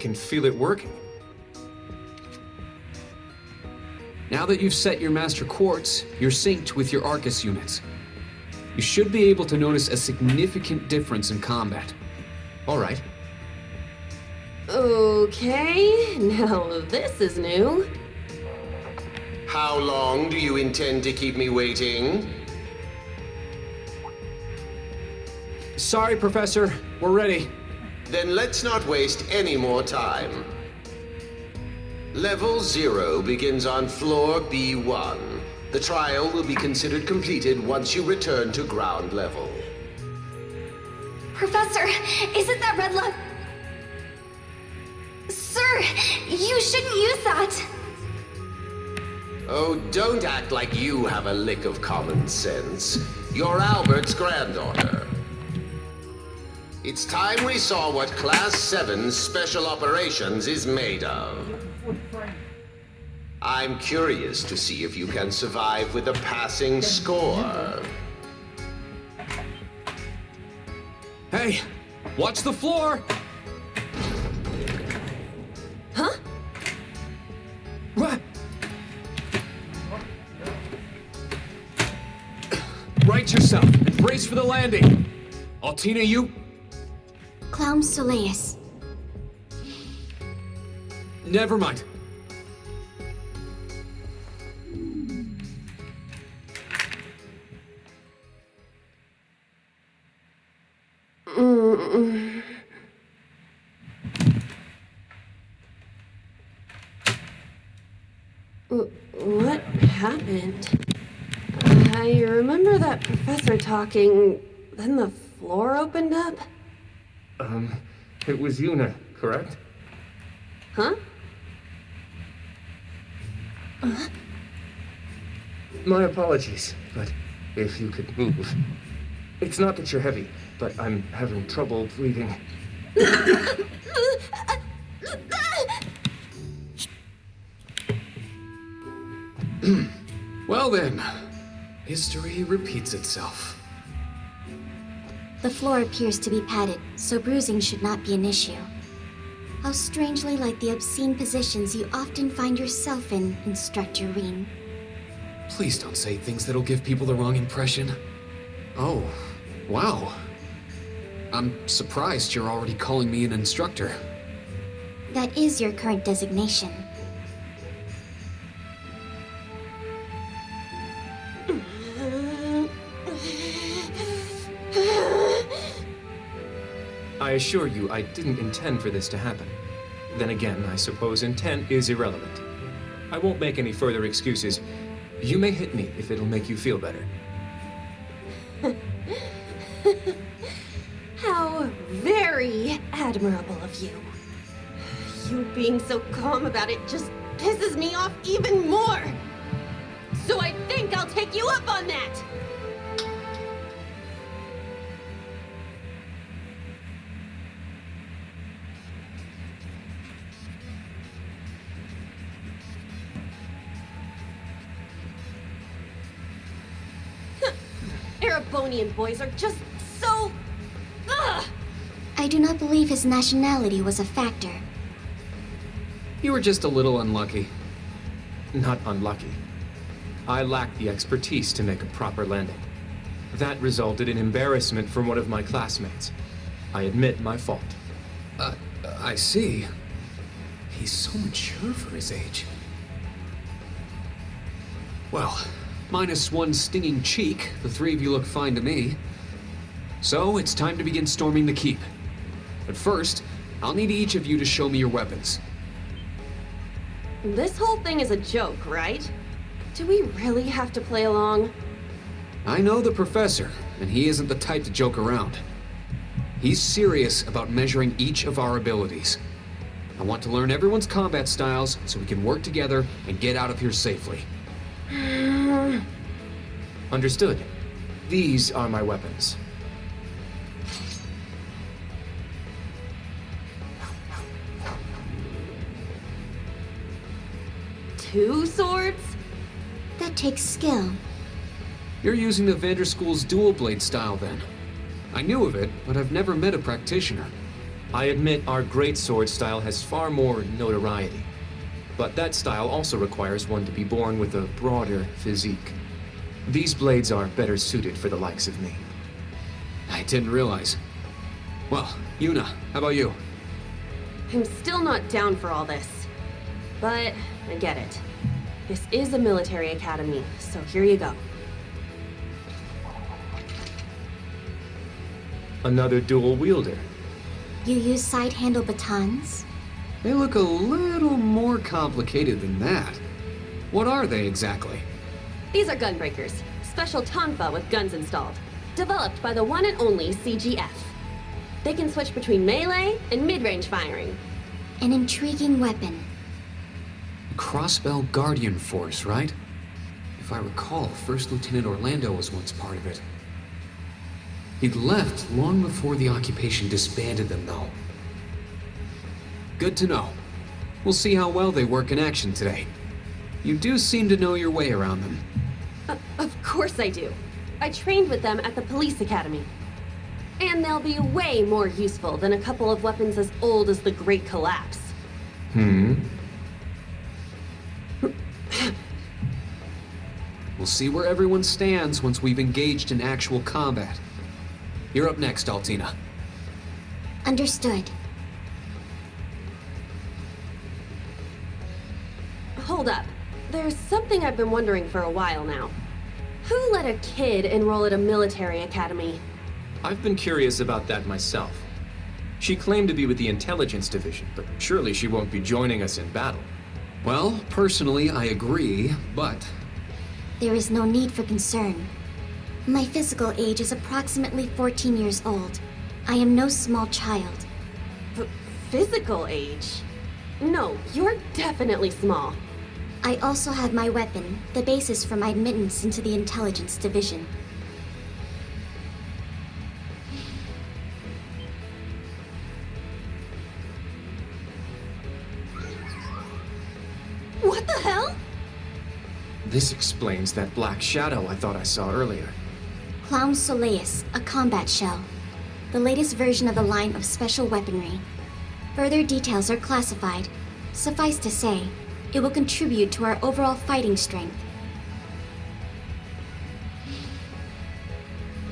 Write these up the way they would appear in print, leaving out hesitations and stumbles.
can feel it working. Now that you've set your master quartz, you're synced with your Arcus units. You should be able to notice a significant difference in combat. All right. Okay, now this is new. How long do you intend to keep me waiting? Sorry, Professor. We're ready. Then let's not waste any more time. Level 0 begins on floor B1. The trial will be considered completed once you return to ground level. Professor, isn't that red light? Sir, you shouldn't use that. Oh, don't act like you have a lick of common sense. You're Albert's granddaughter. It's time we saw what Class 7 Special Operations is made of. I'm curious to see if you can survive with a passing score. Hey, watch the floor! Huh? What? Right yourself and brace for the landing. Altina, you? Clown Soleus. Never mind. What happened? I remember that professor talking, then the floor opened up? It was Yuna, correct? Huh? My apologies, but if you could move. It's not that you're heavy, but I'm having trouble breathing. Well then, history repeats itself. The floor appears to be padded, so bruising should not be an issue. How strangely like the obscene positions you often find yourself in, Instructor Reen. Please don't say things that'll give people the wrong impression. Oh, wow. I'm surprised you're already calling me an instructor. That is your current designation. I assure you, I didn't intend for this to happen. Then again, I suppose intent is irrelevant. I won't make any further excuses. You may hit me if it'll make you feel better. How very admirable of you. You being so calm about it just pisses me off even more. So I think I'll take you up on that. Erebonian boys are just so... Ugh! I do not believe his nationality was a factor. You were just a little unlucky. Not unlucky. I lacked the expertise to make a proper landing. That resulted in embarrassment from one of my classmates. I admit my fault. I see. He's so mature for his age. Well, minus one stinging cheek, the three of you look fine to me. So, it's time to begin storming the keep. But first, I'll need each of you to show me your weapons. This whole thing is a joke, right? Do we really have to play along? I know the professor, and he isn't the type to joke around. He's serious about measuring each of our abilities. I want to learn everyone's combat styles so we can work together and get out of here safely. Understood. These are my weapons. Two swords? That takes skill. You're using the Vanderschool's dual blade style then. I knew of it, but I've never met a practitioner. I admit our greatsword style has far more notoriety. But that style also requires one to be born with a broader physique. These blades are better suited for the likes of me. I didn't realize. Well, Yuna, how about you? I'm still not down for all this. But I get it. This is a military academy, so here you go. Another dual wielder. You use side handle batons? They look a little more complicated than that. What are they exactly? These are gunbreakers, special tonfa with guns installed. Developed by the one and only CGF. They can switch between melee and mid-range firing. An intriguing weapon. Crossbell Guardian Force, right? If I recall, First Lieutenant Orlando was once part of it. He'd left long before the occupation disbanded them, though. Good to know. We'll see how well they work in action today. You do seem to know your way around them. Of course I do. I trained with them at the police academy. And they'll be way more useful than a couple of weapons as old as the Great Collapse. We'll see where everyone stands once we've engaged in actual combat. You're up next, Altina. Understood. Hold up. There's something I've been wondering for a while now. Who let a kid enroll at a military academy? I've been curious about that myself. She claimed to be with the intelligence division, but surely she won't be joining us in battle. Well, personally, I agree, but There is no need for concern. My physical age is approximately 14 years old. I am no small child. Physical age? No, you're definitely small. I also have my weapon, the basis for my admittance into the intelligence division. What the hell? This explains that black shadow I thought I saw earlier. Clown Soleus, a combat shell. The latest version of the line of special weaponry. Further details are classified. Suffice to say, it will contribute to our overall fighting strength.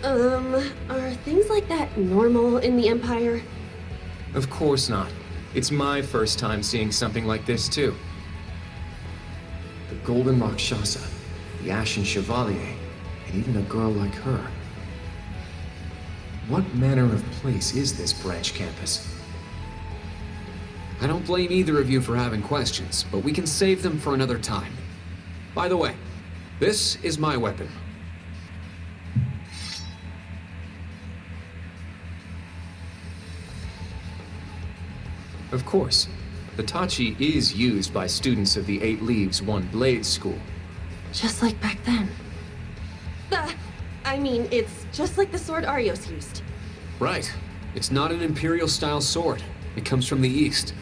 Are things like that normal in the Empire? Of course not. It's my first time seeing something like this, too. The Golden Rakshasa, the Ashen Chevalier, and even a girl like her. What manner of place is this branch campus? I don't blame either of you for having questions, but we can save them for another time. By the way, this is my weapon. Of course, the Tachi is used by students of the 8 Leaves, 1 Blade school. Just like back then. I mean, it's just like the sword Arios used. Right. It's not an Imperial-style sword. It comes from the East.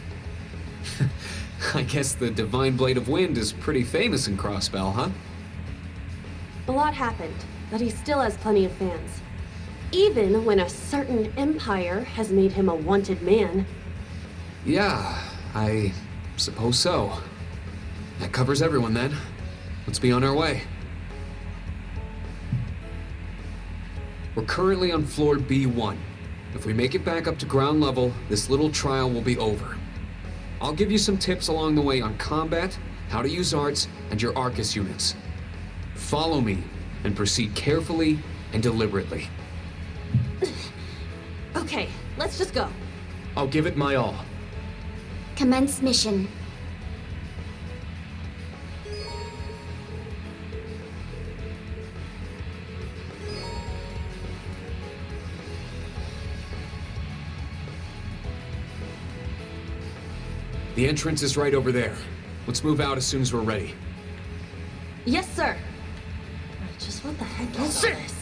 I guess the Divine Blade of Wind is pretty famous in Crossbell, huh? A lot happened, but he still has plenty of fans. Even when a certain empire has made him a wanted man. Yeah, I suppose so. That covers everyone then. Let's be on our way. We're currently on floor B1. If we make it back up to ground level, this little trial will be over. I'll give you some tips along the way on combat, how to use arts, and your Arcus units. Follow me, and proceed carefully and deliberately. Okay, let's just go. I'll give it my all. Commence mission. The entrance is right over there. Let's move out as soon as we're ready. Yes, sir. Just what the heck is all this?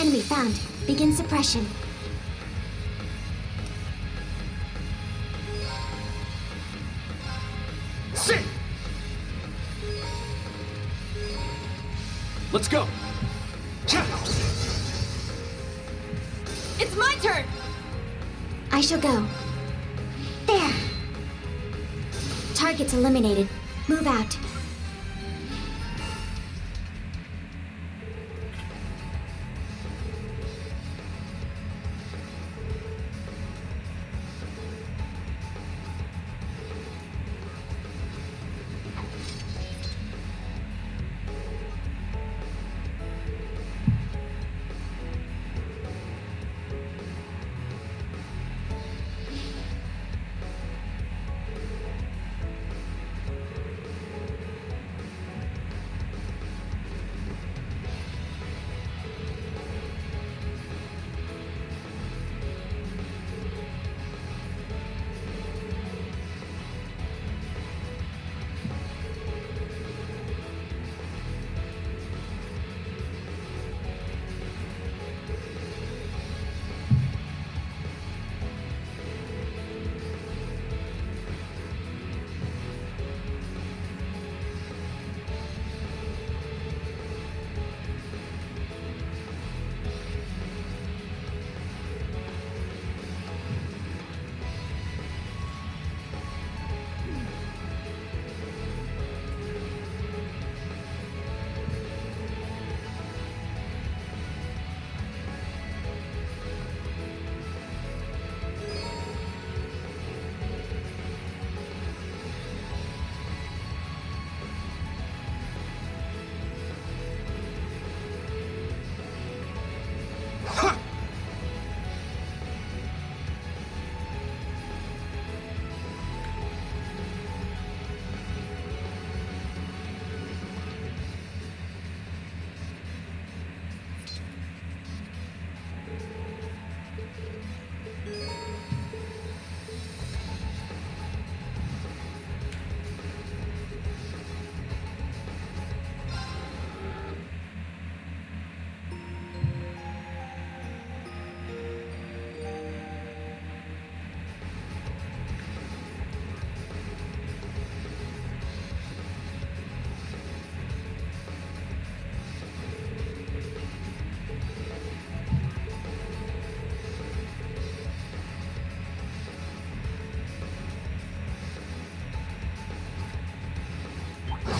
Enemy found. Begin suppression. Sit! Let's go! It's my turn! I shall go. There! Targets eliminated. Move out.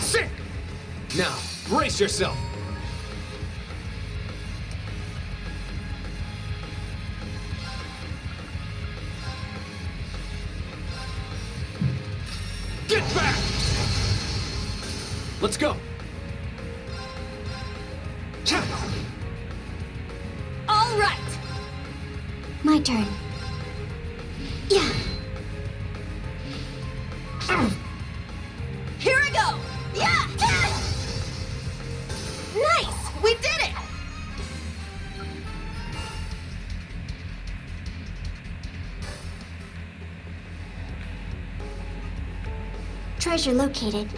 Sit! Now, brace yourself! Get back! Let's go! All right! My turn. Yeah. Here I go! Yeah! Nice! We did it! Treasure located.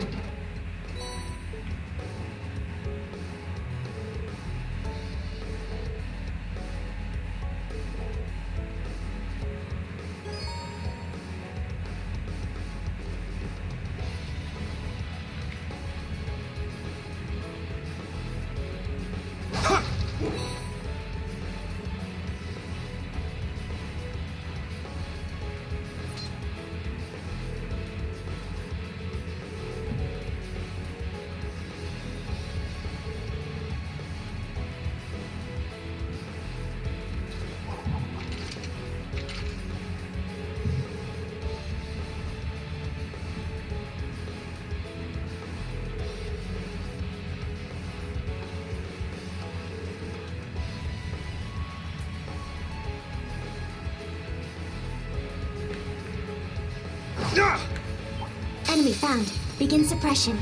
Enemy found. Begin suppression.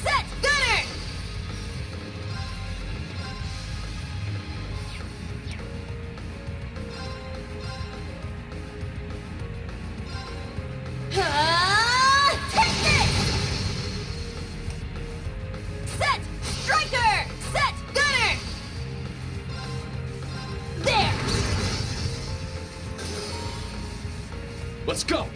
Set! Gunner! Take this! Let's go!